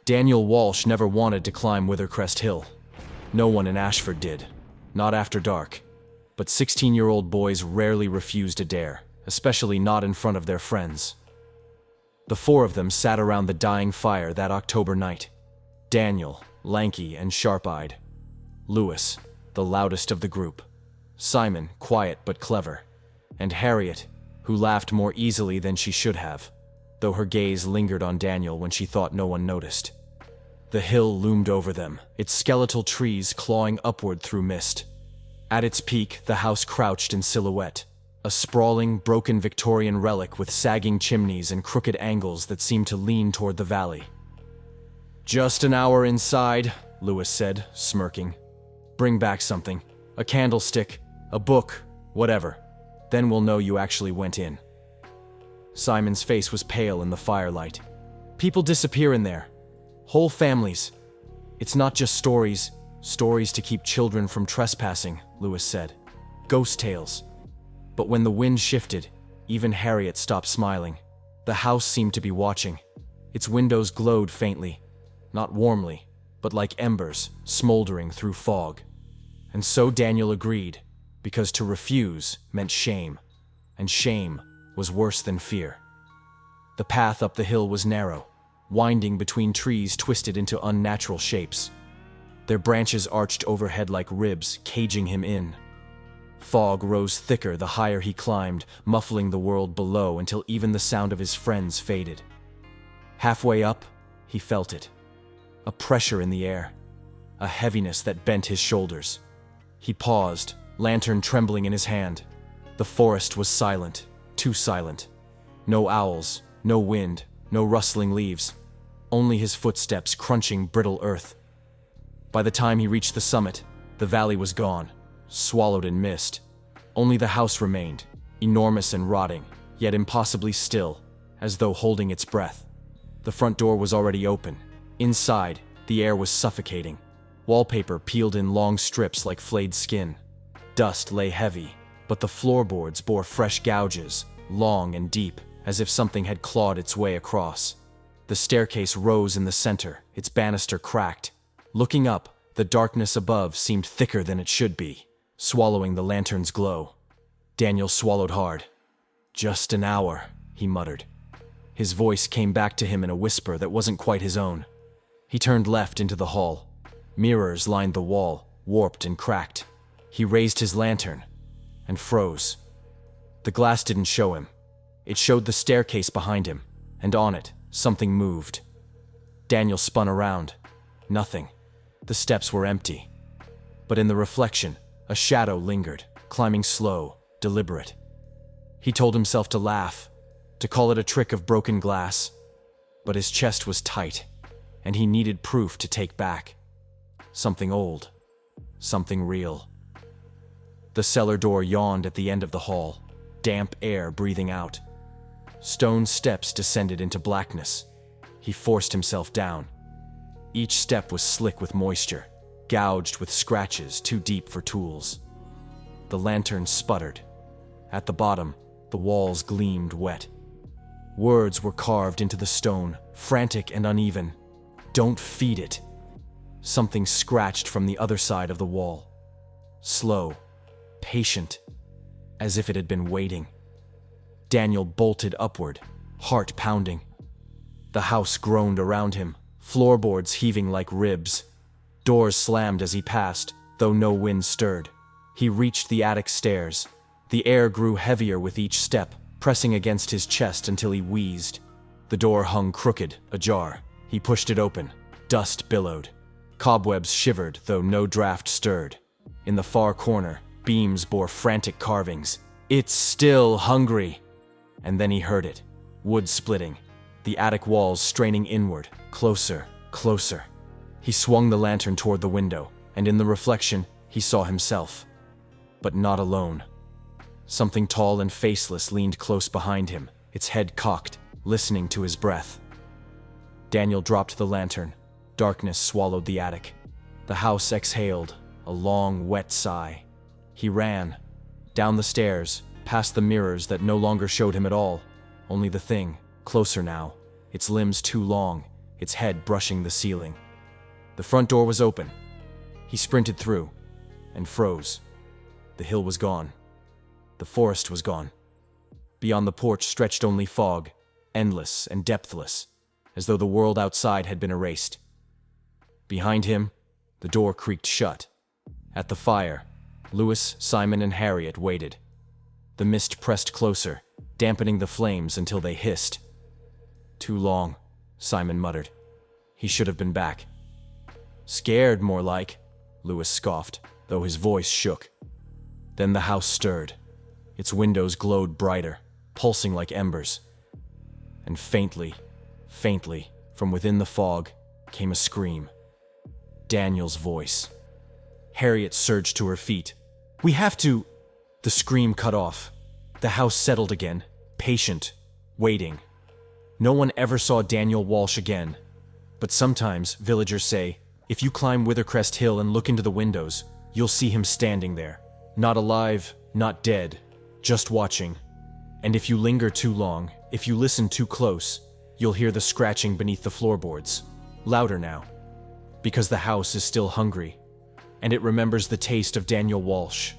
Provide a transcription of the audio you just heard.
Daniel Walsh never wanted to climb Withercrest Hill. No one in Ashford did. Not after dark. But 16-year-old boys rarely refused a dare, especially not in front of their friends. The four of them sat around the dying fire that October night. Daniel, lanky and sharp-eyed. Lewis, the loudest of the group. Simon, quiet but clever. And Harriet, who laughed more easily than she should have, though her gaze lingered on Daniel when she thought no one noticed. The hill loomed over them, its skeletal trees clawing upward through mist. At its peak, the house crouched in silhouette, a sprawling, broken Victorian relic with sagging chimneys and crooked angles that seemed to lean toward the valley. "Just an hour inside," Lewis said, smirking. "Bring back something. A candlestick, a book, whatever. Then we'll know you actually went in." Simon's face was pale in the firelight. "People disappear in there. Whole families. It's not just stories to keep children from trespassing," Lewis said. "Ghost tales." But when the wind shifted, even Harriet stopped smiling. The house seemed to be watching. Its windows glowed faintly, not warmly, but like embers smoldering through fog. And so Daniel agreed, because to refuse meant shame, and shame was worse than fear. The path up the hill was narrow, winding between trees twisted into unnatural shapes. Their branches arched overhead like ribs, caging him in. Fog rose thicker the higher he climbed, muffling the world below until even the sound of his friends faded. Halfway up, he felt it. A pressure in the air, a heaviness that bent his shoulders. He paused, lantern trembling in his hand. The forest was silent, too silent. No owls, no wind, no rustling leaves. Only his footsteps crunching brittle earth. By the time he reached the summit, the valley was gone, swallowed in mist. Only the house remained, enormous and rotting, yet impossibly still, as though holding its breath. The front door was already open. Inside, the air was suffocating. Wallpaper peeled in long strips like flayed skin. Dust lay heavy, but the floorboards bore fresh gouges, long and deep, as if something had clawed its way across. The staircase rose in the center, its banister cracked. Looking up, the darkness above seemed thicker than it should be, swallowing the lantern's glow. Daniel swallowed hard. "Just an hour," he muttered. His voice came back to him in a whisper that wasn't quite his own. He turned left into the hall. Mirrors lined the wall, warped and cracked. He raised his lantern and froze. The glass didn't show him. It showed the staircase behind him, and on it, something moved. Daniel spun around. Nothing. The steps were empty. But in the reflection, a shadow lingered, climbing slow, deliberate. He told himself to laugh, to call it a trick of broken glass. But his chest was tight, and he needed proof to take back. Something old. Something real. The cellar door yawned at the end of the hall, damp air breathing out. Stone steps descended into blackness. He forced himself down. Each step was slick with moisture, gouged with scratches too deep for tools. The lantern sputtered. At the bottom, the walls gleamed wet. Words were carved into the stone, frantic and uneven. "Don't feed it." Something scratched from the other side of the wall. Slow, patient, as if it had been waiting. Daniel bolted upward, heart pounding. The house groaned around him, floorboards heaving like ribs. Doors slammed as he passed, though no wind stirred. He reached the attic stairs. The air grew heavier with each step, pressing against his chest until he wheezed. The door hung crooked, ajar. He pushed it open. Dust billowed. Cobwebs shivered, though no draft stirred. In the far corner, beams bore frantic carvings. "It's still hungry!" And then he heard it. Wood splitting. The attic walls straining inward. Closer, closer. He swung the lantern toward the window, and in the reflection, he saw himself. But not alone. Something tall and faceless leaned close behind him, its head cocked, listening to his breath. Daniel dropped the lantern. Darkness swallowed the attic. The house exhaled, a long, wet sigh. He ran. Down the stairs, past the mirrors that no longer showed him at all. Only the thing, closer now, its limbs too long, its head brushing the ceiling. The front door was open. He sprinted through and froze. The hill was gone. The forest was gone. Beyond the porch stretched only fog, endless and depthless, as though the world outside had been erased. Behind him, the door creaked shut. At the fire, Lewis, Simon, and Harriet waited. The mist pressed closer, dampening the flames until they hissed. "Too long," Simon muttered. "He should have been back." "Scared, more like," Lewis scoffed, though his voice shook. Then the house stirred. Its windows glowed brighter, pulsing like embers. And faintly, from within the fog, came a scream. Daniel's voice. Harriet surged to her feet. "We have to—" The scream cut off. The house settled again, patient, waiting. No one ever saw Daniel Walsh again. But sometimes, villagers say, if you climb Withercrest Hill and look into the windows, you'll see him standing there. Not alive, not dead, just watching. And if you linger too long, if you listen too close, you'll hear the scratching beneath the floorboards. Louder now. Because the house is still hungry. And it remembers the taste of Daniel Walsh.